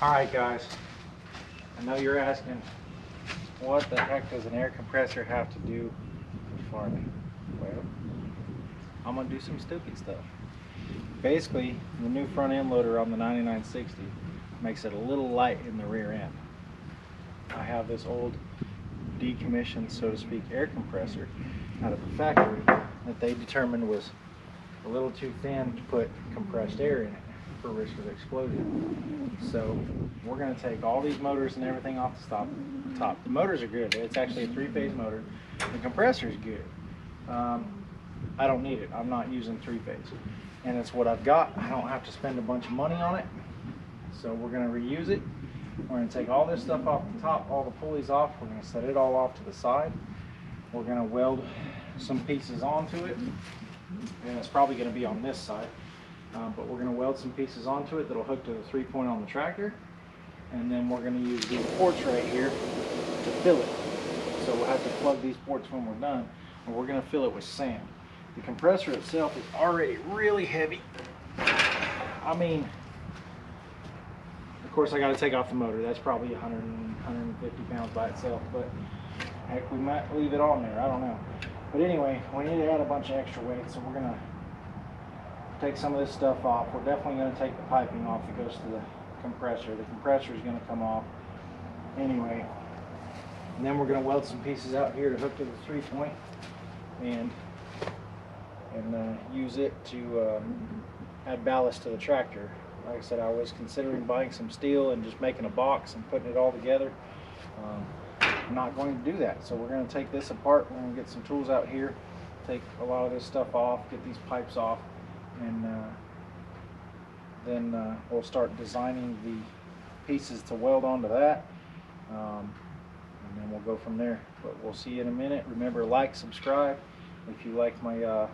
Alright guys, I know you're asking, what the heck does an air compressor have to do with farming? Well, I'm going to do some stupid stuff. Basically, the new front end loader on the 9960 makes it a little light in the rear end. I have this old decommissioned, so to speak, air compressor out of the factory that they determined was a little too thin to put compressed air in it for risk of explosion. So we're going to take all these motors and everything off the top. The motors are good. It's actually a 3-phase motor. The compressor is good. I don't need it. I'm not using 3-phase. And it's what I've got. I don't have to spend a bunch of money on it. So we're going to reuse it. We're going to take all this stuff off the top, all the pulleys off. We're going to set it all off to the side. We're going to weld some pieces onto it. And it's probably going to be on this side. But we're going to weld some pieces onto it that'll hook to the 3-point on the tractor. And then we're going to use these ports right here to fill it. So we'll have to plug these ports when we're done. And we're going to fill it with sand. The compressor itself is already really heavy. I mean, of course I got to take off the motor. That's probably 150 pounds by itself. But heck, we might leave it on there. I don't know. But anyway, we need to add a bunch of extra weight. So we're going to take some of this stuff off. We're definitely going to take the piping off that goes to the compressor. The compressor is going to come off anyway. And then we're going to weld some pieces out here to hook to the 3-point and use it to add ballast to the tractor. Like I said, I was considering buying some steel and just making a box and putting it all together. I'm not going to do that. So we're going to take this apart. We're going to get some tools out here, take a lot of this stuff off, get these pipes off, and then we'll start designing the pieces to weld onto that, and then we'll go from there. But we'll see you in a minute. Remember, like, subscribe if you like my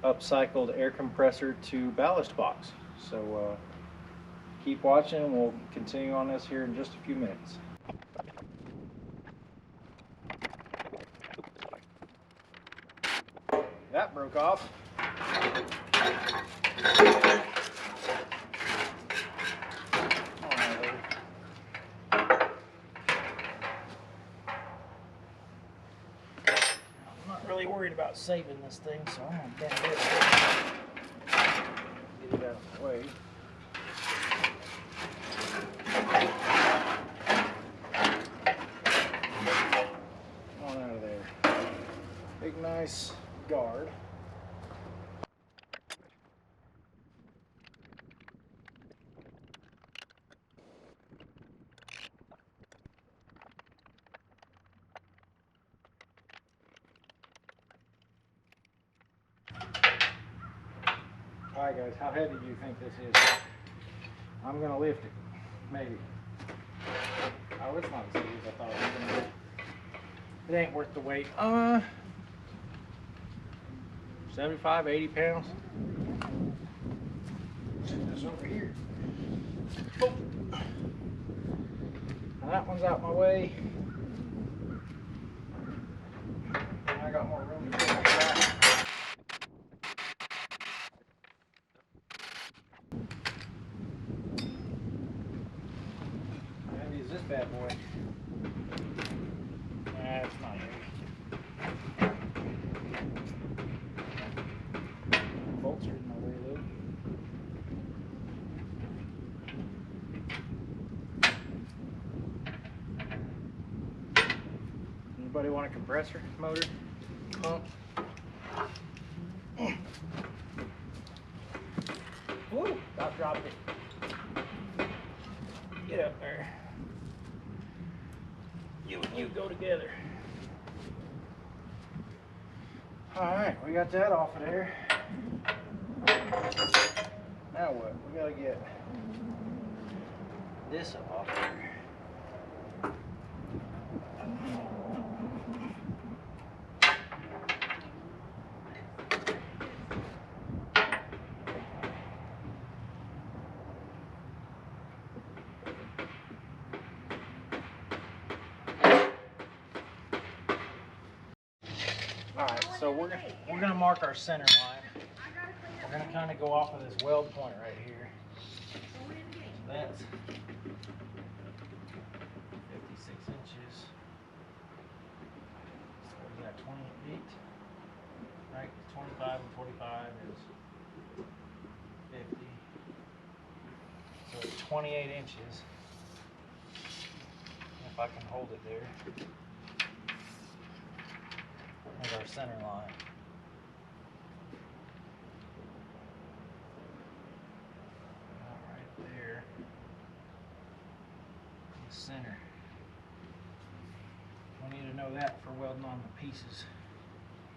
upcycled air compressor to ballast box. So keep watching. We'll continue on this here in just a few minutes. That broke off. I'm not really worried about saving this thing, so I'm going to bend this. Get it out of the way. On out of there. Big nice guard. Alright guys, how heavy do you think this is? I'm going to lift it. Maybe. Oh, it's not as heavy as I thought it was going to be. It ain't worth the weight. 75, 80 pounds. Set this over here. Oh. Now that one's out my way. I got more room to put my back. How heavy is this bad boy? Nah, it's not heavy. Bolts are in my way a little. Anybody want a compressor motor? Pump? Woo! About dropped it. Get up there. You and you go together. Alright, we got that off of there. Now what? We gotta get this off there. Alright, so we're gonna mark our center line. We're gonna kind of go off of this weld point right here. that's 56 inches. So we got 28, right? 25 and 45 is 50. So it's 28 inches. If I can hold it there. There's our center line. Right there. The center. We need to know that for welding on the pieces.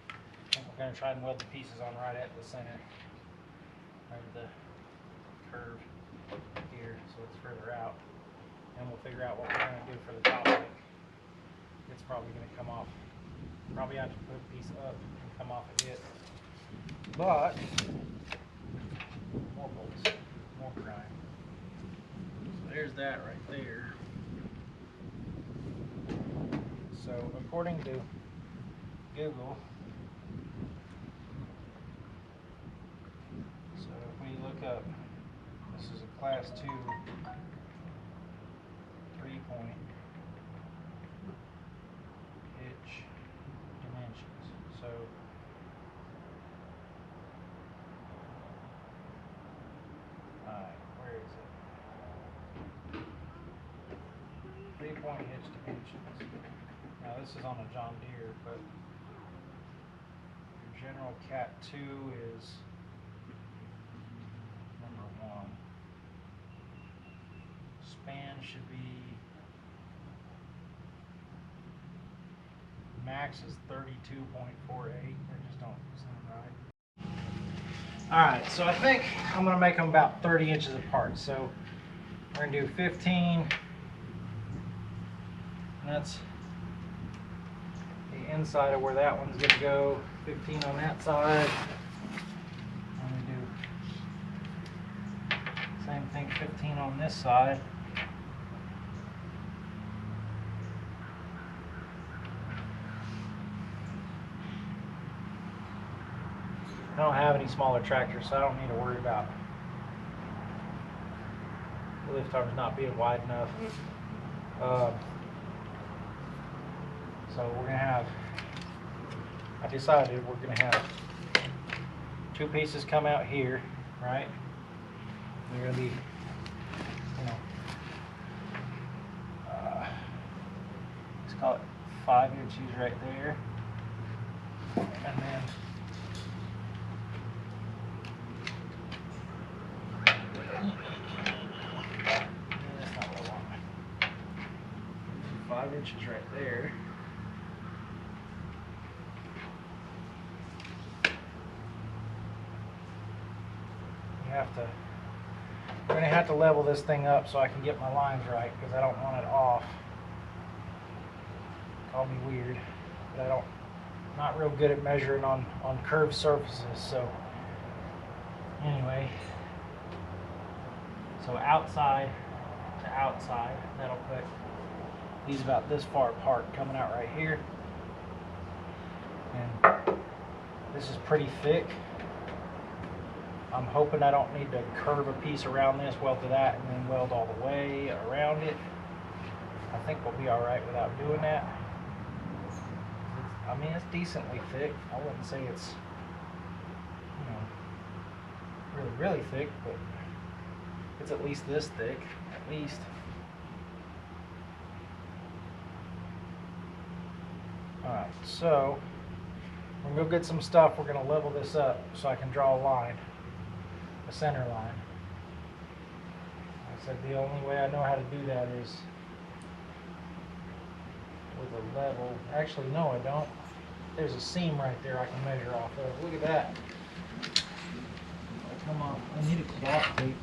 I think we're going to try and weld the pieces on right at the center. Right at the curve here, so it's further out. And we'll figure out what we're going to do for the top of it. It's probably going to come off. Probably have to put a piece up and come off of it. But, more bolts, more grind. So there's that right there. So according to Google, so if we look up, this is a class 2 3-point pitch dimensions. So where is it? 3-point hitch dimensions. Now this is on a John Deere, but your general Cat 2 is number 1. Span should be, max is 32.48. They just don't sound right. Alright, so I think I'm going to make them about 30 inches apart. So we're going to do 15. And that's the inside of where that one's going to go. 15 on that side. I'm going to do same thing, 15 on this side. I don't have any smaller tractors, so I don't need to worry about the lift arms not being wide enough. So we're going to have, I decided we're going to have 2 pieces come out here, right? They're going to be, you know, let's call it 5 inches right there. And then that's not what I want. 5 inches right there. We're going to have to level this thing up so I can get my lines right, because I don't want it off. Call me weird, but I'm not real good at measuring on curved surfaces. So anyway, so outside to outside, that'll put these about this far apart, coming out right here. And this is pretty thick. I'm hoping I don't need to curve a piece around this, weld to that, and then weld all the way around it. I think we'll be alright without doing that. I mean, it's decently thick. I wouldn't say it's, you know, really, really thick, but it's at least this thick, at least. Alright, so we're going to go get some stuff. We're going to level this up so I can draw a line. A center line. Like I said, the only way I know how to do that is with a level. Actually, no, I don't. There's a seam right there I can measure off of. Look at that. Oh, come on. I need a cloth tape.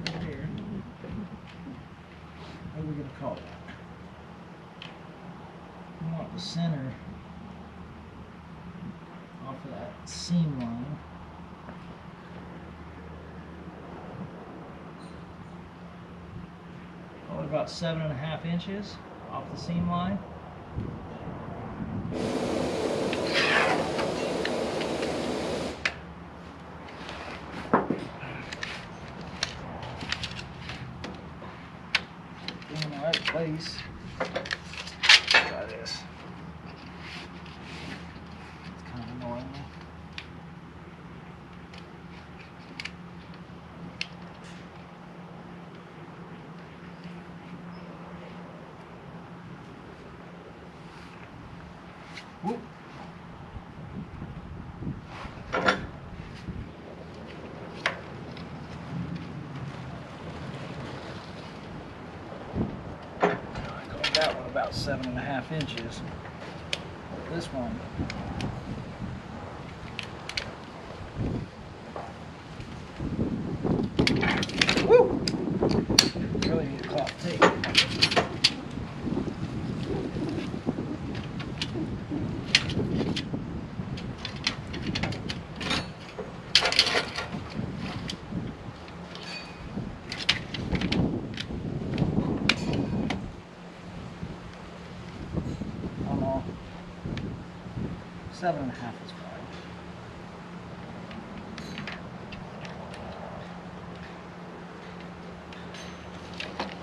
Right here. What are we going to call that? I want the center off of that seam line. Probably about 7.5 inches off the seam line. In the right place. Try this. It's kind of annoying me. Whoop. That one about 7.5 inches. This one, woo! Really need a cloth tape. Oh no, 7.5 is fine.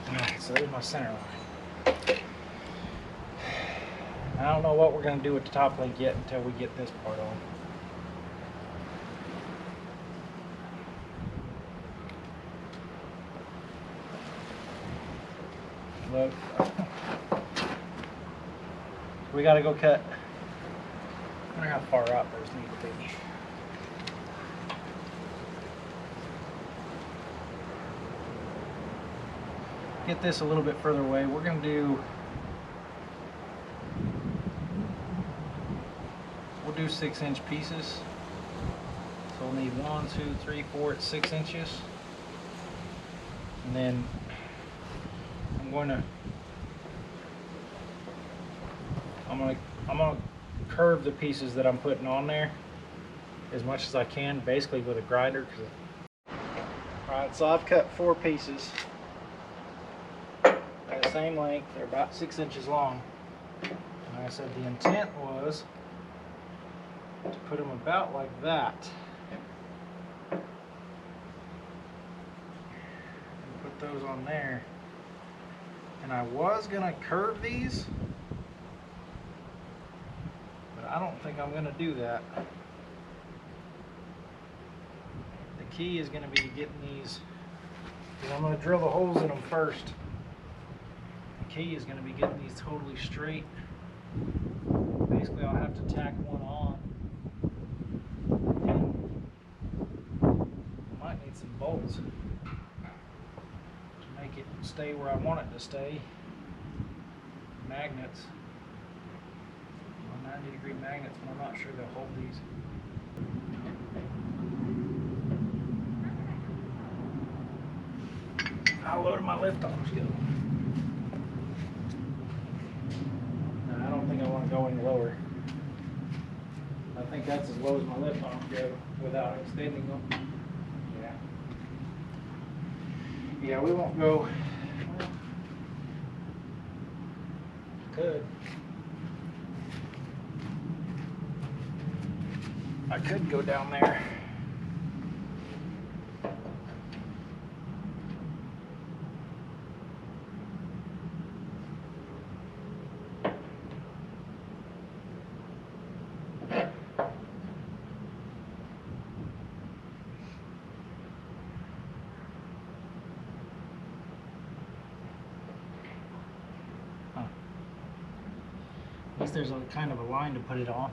Alright, so there's my center line. I don't know what we're going to do with the top link yet until we get this part on. Look, we got to go cut. I wonder how far out those need to be. Get this a little bit further away. We're going to do, we'll do 6-inch pieces. So we'll need 1, 2, 3, 4, 6 inches. And then I'm gonna curve the pieces that I'm putting on there as much as I can, basically with a grinder. Alright, so I've cut 4 pieces. They're the same length, they're about 6 inches long. And like I said, the intent was to put them about like that. And put those on there. And I was gonna curve these, but I don't think I'm gonna do that. The key is gonna be getting these, because I'm gonna drill the holes in them first. The key is gonna be getting these totally straight. Basically, I'll have to tack one on. I might need some bolts to make it stay where I want it to stay. Magnets. 90-degree magnets, but I'm not sure they'll hold these. How low do my lift-offs go? No, I don't think I want to go any lower. I think that's as low as my lift-offs go without extending them. Yeah. Yeah, we won't go. Well, could. I could go down there. At least there's a kind of a line to put it on.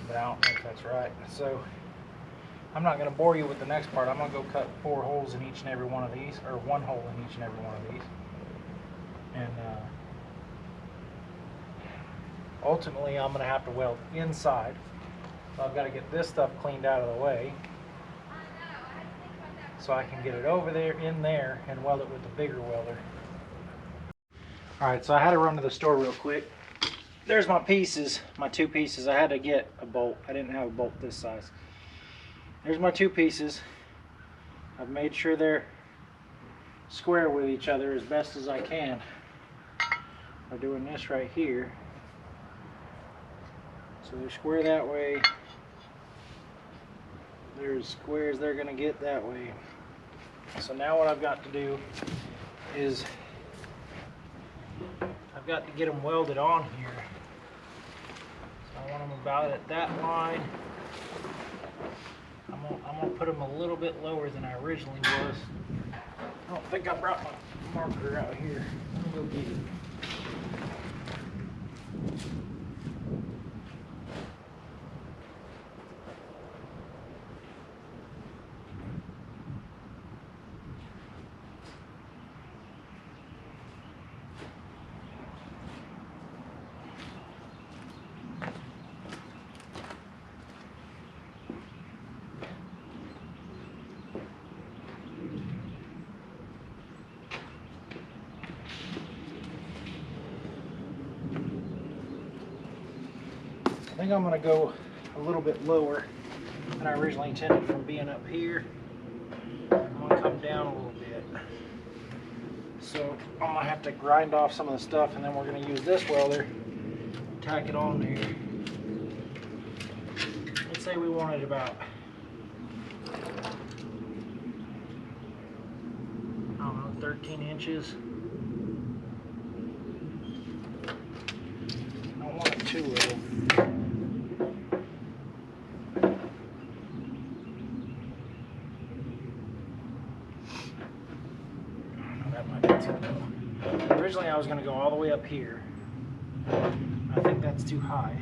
But I don't know if that's right. So I'm not going to bore you with the next part. I'm going to go cut 4 holes in each and every one of these, or 1 hole in each and every one of these. And ultimately I'm going to have to weld inside. So I've got to get this stuff cleaned out of the way so I can get it over there, in there, and weld it with the bigger welder. Alright, so I had to run to the store real quick. There's my pieces, my 2 pieces. I had to get a bolt. I didn't have a bolt this size. There's my 2 pieces. I've made sure they're square with each other as best as I can by doing this right here. So they're square that way. They're as square as they're going to get that way. So now what I've got to do is I've got to get them welded on here. So I want them about at that line. I'm gonna put them a little bit lower than I originally was. I don't think I brought my marker out here. Let me go get it. I think I'm going to go a little bit lower than I originally intended from being up here. I'm going to come down a little bit. So I'm going to have to grind off some of the stuff, and then we're going to use this welder, tack it on there. Let's say we wanted about, I don't know, 13 inches. I don't want it too little. Originally I was going to go all the way up here. I think that's too high.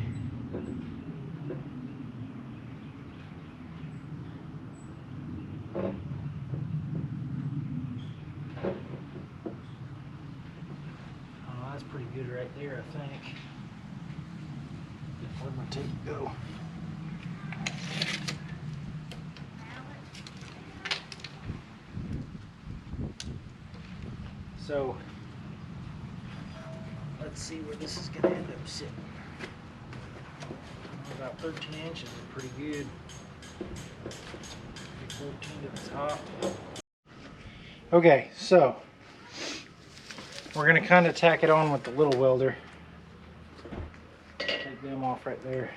Oh, that's pretty good right there, I think. Where'd my tape go? So let's see where this is going to end up sitting. About 13 inches is pretty good. Maybe 14 to the top. Okay, so we're going to kind of tack it on with the little welder. Take them off right there.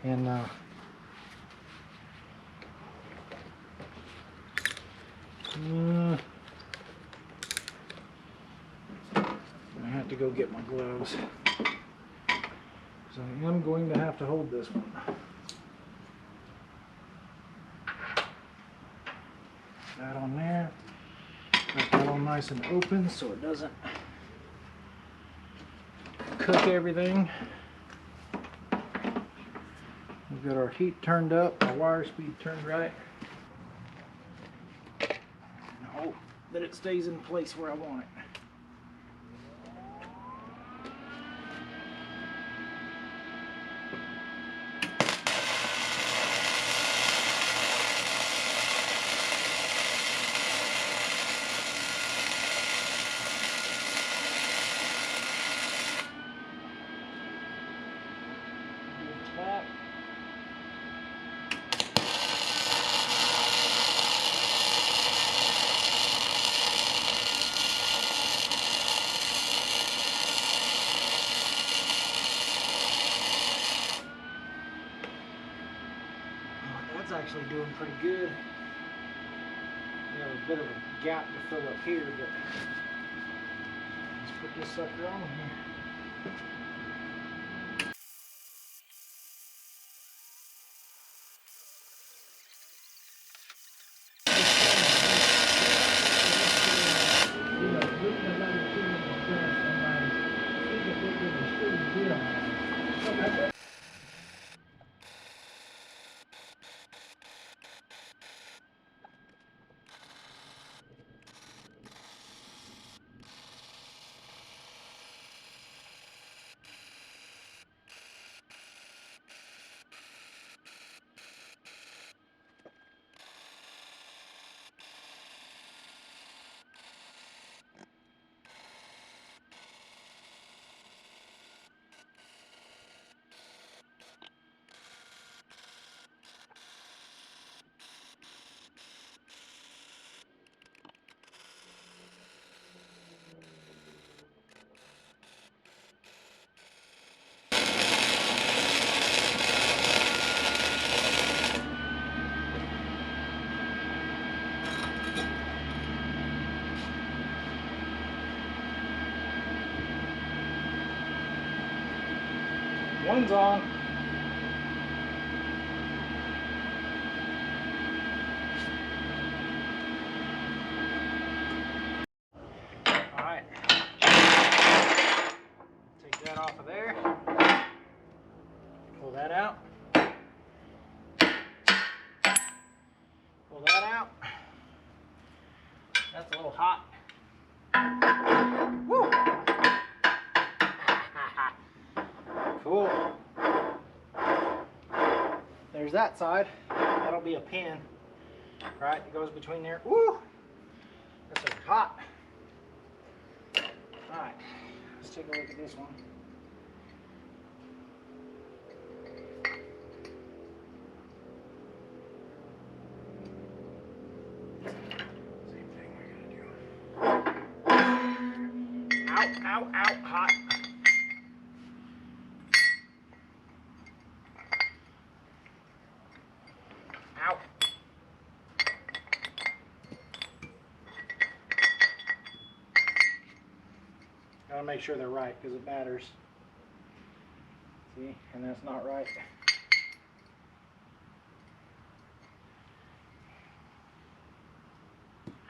And I have to go get my gloves. So I am going to have to hold this one. That on there. Got that all nice and open so it doesn't cook everything. We've got our heat turned up, our wire speed turned right. And hope that it stays in place where I want it. Tap. That's actually doing pretty good. We have a bit of a gap to fill up here, but let's put this sucker on here. One's on. Alright. Take that off of there. Pull that out. Pull that out. That's a little hot. Woo! Cool. There's that side. That'll be a pin. Right, it goes between there. Woo! This is hot. Alright, let's take a look at this one. Same thing we're gonna do. Ow, ow, ow, hot. Ow. Gotta make sure they're right because it matters. See, and that's not right.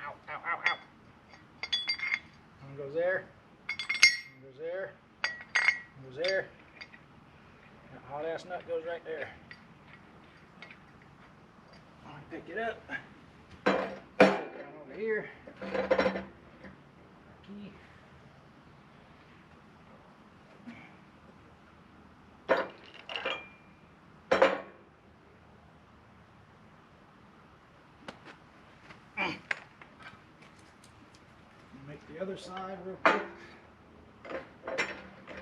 Ow, ow, ow, ow. One goes there, one goes there, one goes there. That hot ass nut goes right there. I'm gonna pick it up. Down over here. Key. Make the other side real quick.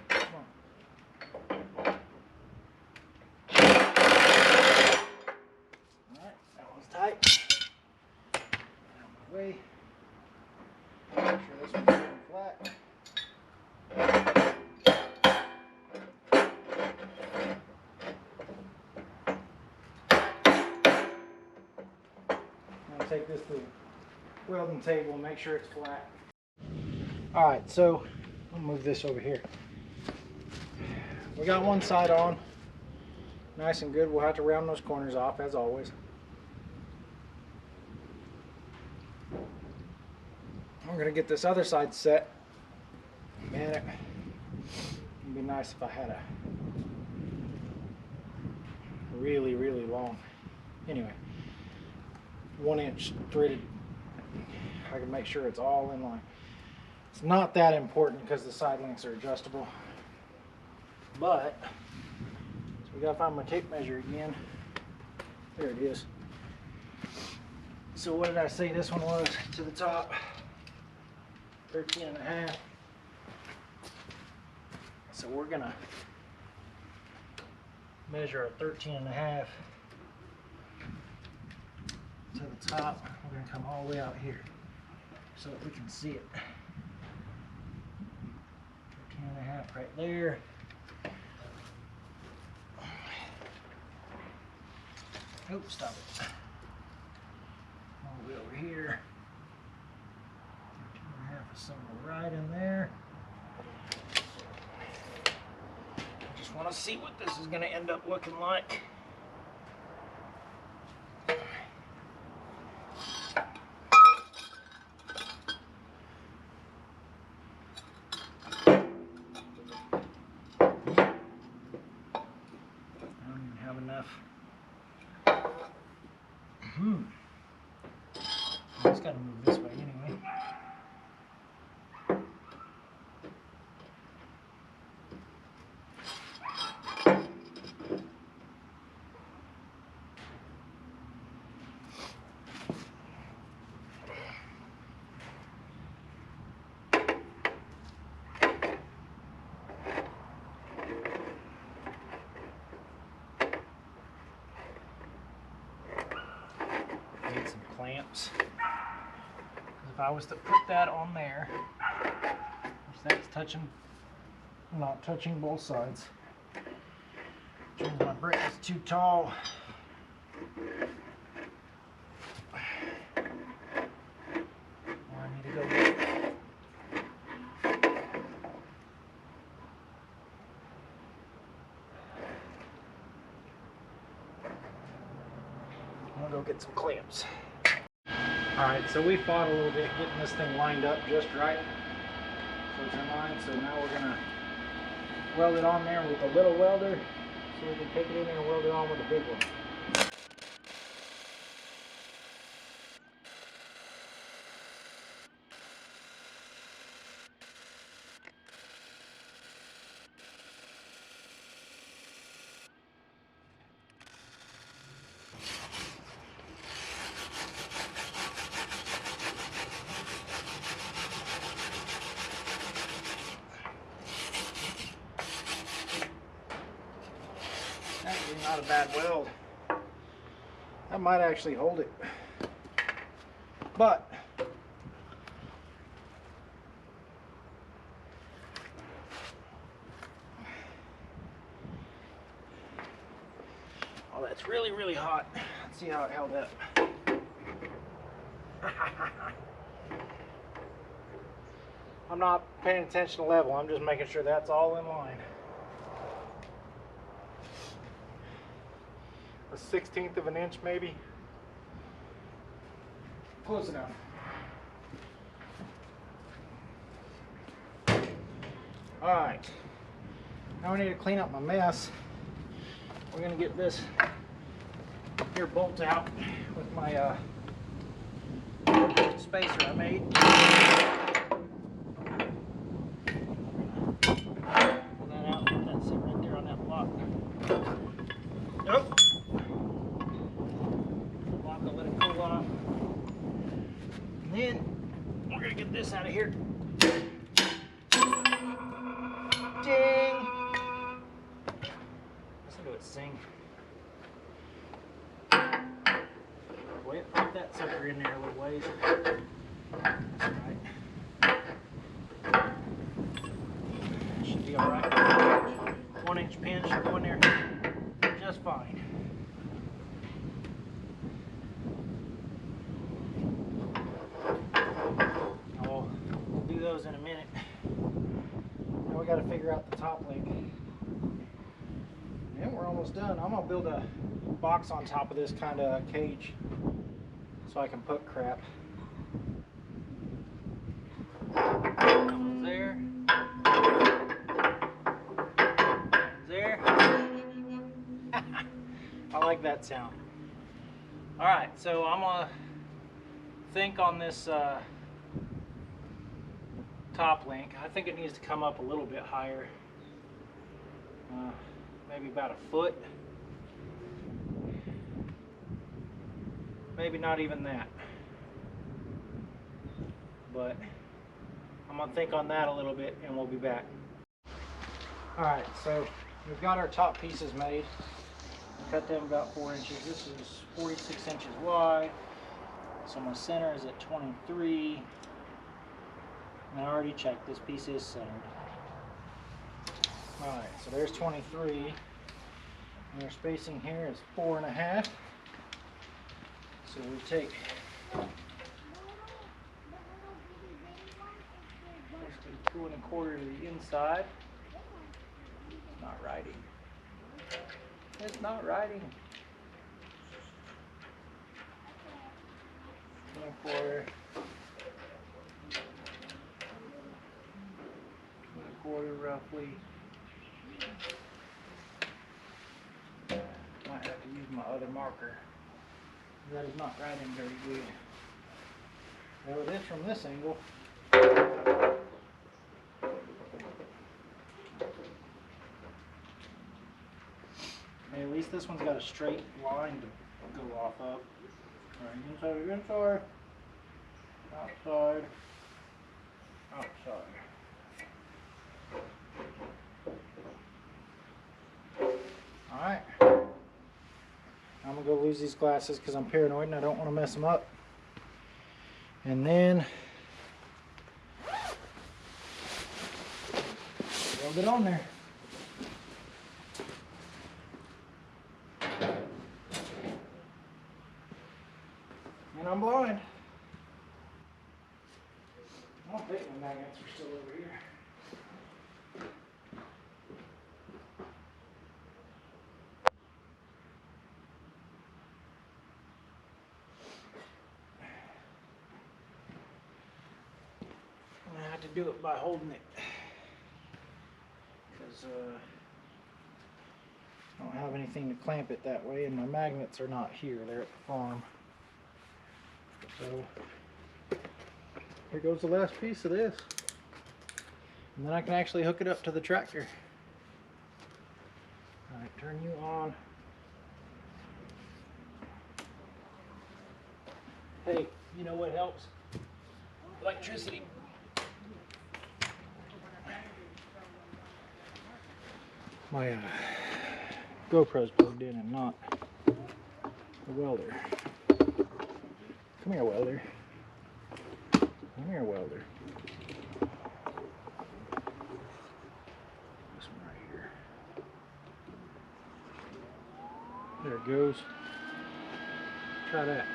Come on. Alright, that one's tight. Out of my way. Make sure this one's sitting flat. Now take this to the welding table and make sure it's flat. Alright, so I'll move this over here. We got one side on, nice and good. We'll have to round those corners off as always. We're going to get this other side set. Man, it would be nice if I had a really, really long, anyway, 1-inch threaded. I can make sure it's all in line. It's not that important because the side links are adjustable, but so we gotta find my tape measure again. There it is. So what did I say this one was to the top? 13.5. So we're gonna measure a 13.5 to the top. We're gonna come all the way out here so that we can see it. 13.5 right there. Oops, stop it. All the way over here. 13.5 is somewhere right in there. I just want to see what this is going to end up looking like. I just got to move this way anyway. Need some clamps. If I was to put that on there, which that's touching, not touching both sides, which means my brick is too tall. Or I need to go get go get some clamps. Alright, so we fought a little bit getting this thing lined up just right. So it's in line, so now we're gonna weld it on there with a little welder so we can take it in there and weld it on with a big one. Actually not a bad weld. That might actually hold it. But oh, that's really, really hot. Let's see how it held up. I'm not paying attention to level, I'm just making sure that's all in line. A 1/16 of an inch maybe. Close enough. Alright. Now we need to clean up my mess. We're going to get this here bolt out with my spacer I made. Pull that out and let that sit right there on that block. Nope. Block, I'll let it cool off. And then we're going to get this out of here. Ding! Listen to it sing. Wait, put that sucker in there a little ways. Alright. Should be alright. 1-inch pin should go in there just fine. Now we'll do those in a minute. Now we got to figure out the top link. And we're almost done. I'm going to build a box on top of this kind of cage so I can put crap. There. There. I like that sound. Alright, so I'm going to think on this top link. I think it needs to come up a little bit higher. Maybe about a foot. Maybe not even that. But I'm going to think on that a little bit and we'll be back. Alright, so we've got our top pieces made. Cut them about 4 inches. This is 46 inches wide. So my center is at 23. And I already checked, this piece is centered. Alright, so there's 23. And our spacing here is 4.5. So we take 2 1/4 to the inside. It's not writing. It's not writing. 2 1/4. 2 1/4 roughly. Might have to use my other marker. That is not writing very good. Well, it is from this angle. Hey, at least this one's got a straight line to go off of. Alright, inside, inside, outside, outside. Alright. I'm going to go lose these glasses because I'm paranoid and I don't want to mess them up. And then weld it on there. And I'm blind. I don't think my magnets are still over here. do it by holding it, because I don't have anything to clamp it that way, and my magnets are not here, they're at the farm. So here goes the last piece of this, and then I can actually hook it up to the tractor. Alright, turn you on. Hey, you know what helps? Electricity. My GoPro's plugged in and not the welder. Come here, welder. Come here, welder. This one right here. There it goes. Try that.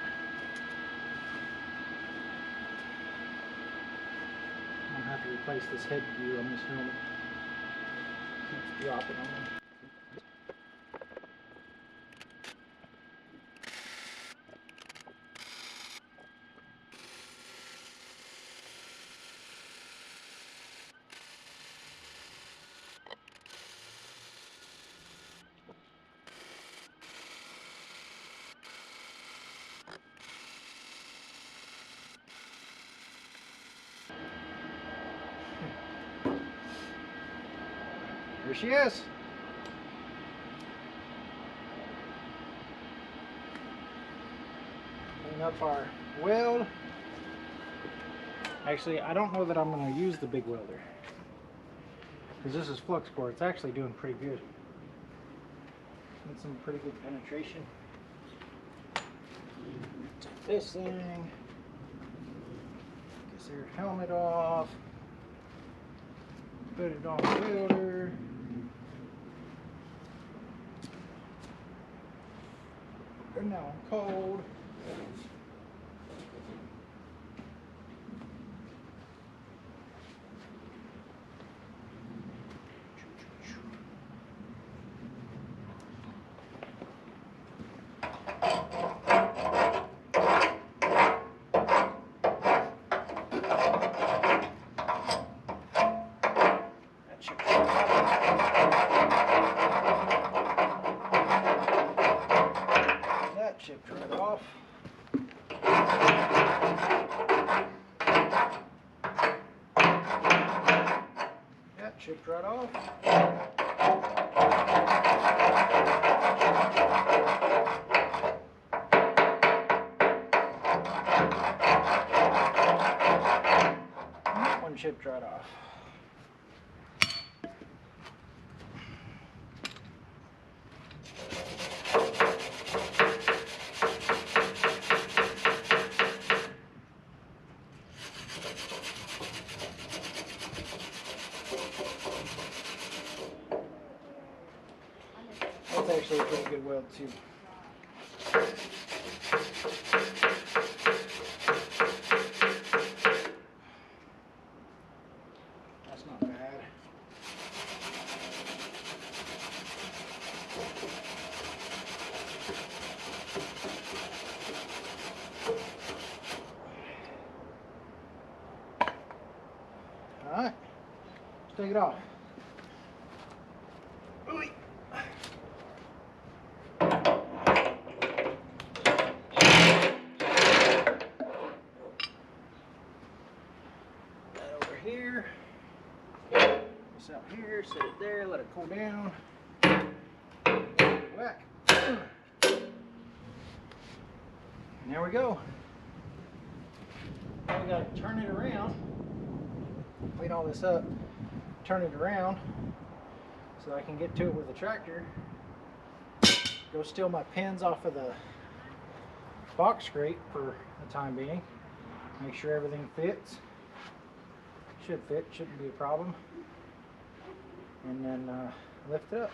I'm gonna have to replace this head gear on this helmet. Keeps dropping on me. There she is. Clean up our weld. Actually, I don't know that I'm going to use the big welder, because this is flux core. It's actually doing pretty good. Got some pretty good penetration. Take this thing. Get their helmet off. Put it on the welder. They're now cold. That chipped right off. That chipped right off. That one chipped right off. That's actually a pretty good weld too. That's not bad. Alright, let's take it off. Here, this out here, set it there, let it cool down. Whack. And there we go. Now we gotta turn it around, clean all this up, turn it around so I can get to it with the tractor. Go steal my pins off of the box scrape for the time being. Make sure everything fits. Should fit, shouldn't be a problem. And then lift it up.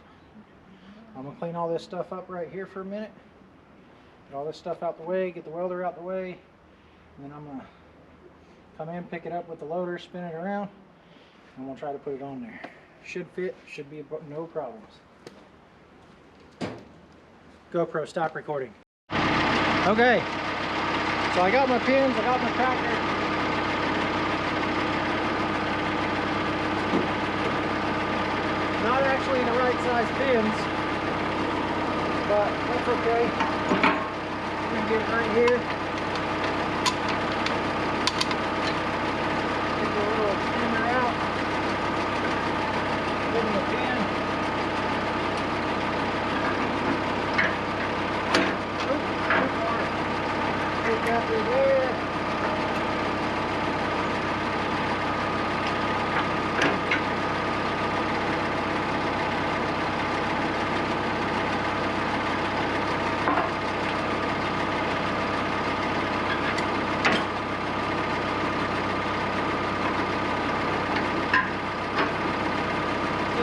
I'm gonna clean all this stuff up right here for a minute. Get all this stuff out the way, get the welder out the way, and then I'm gonna come in, pick it up with the loader, spin it around, and we'll try to put it on there. Should fit, should be no problems. GoPro, stop recording. Okay, so I got my pins, I got my tractor. between the right size pins, but that's okay. We can get it right here. Take the little extender out. Put in the pin. Take that through there.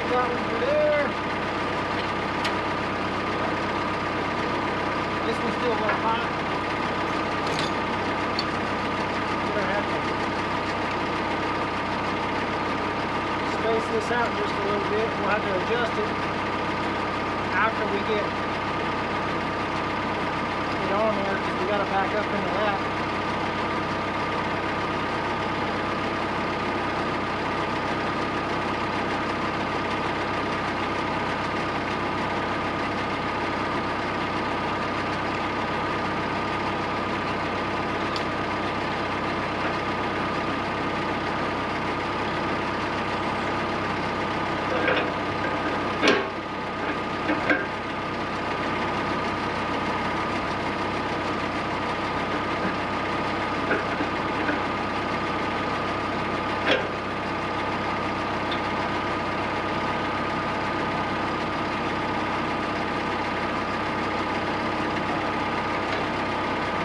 That one through there. This one's still a little hot. We're gonna have to space this out just a little bit. We'll have to adjust it after we get it on there because we got to back up into that.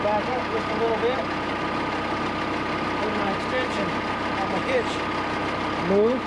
Back up just a little bit. Put my extension on my hitch. Move.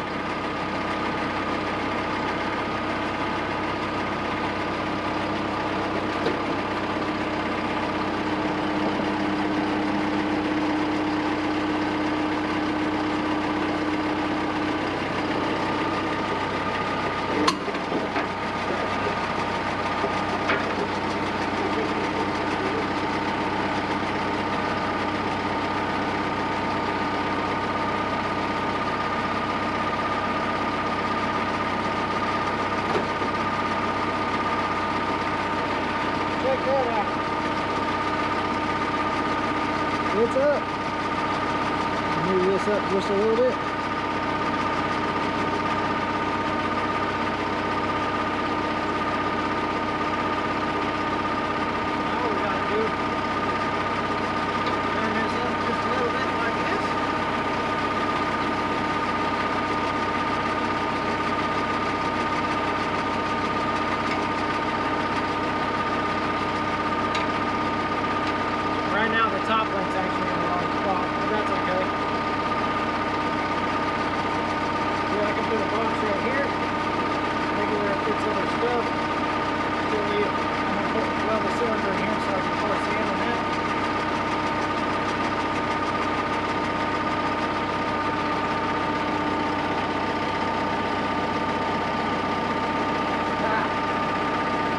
Check that out. It's up. Move this up just a little bit. Now we gotta do turn this up just a little bit like this. Right now the top link's actually in the wrong spot, but that's okay. Yeah, I can put a box right here, maybe where it fits other stuff. Still need it. I'm going to weld the cylinder in here so I can force the end on that.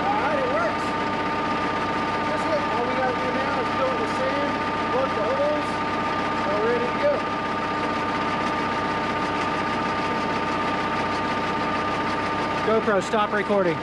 Alright, it works. That's it. All we got to do now is fill it with sand, plug the holes, and we're ready to go. GoPro, stop recording.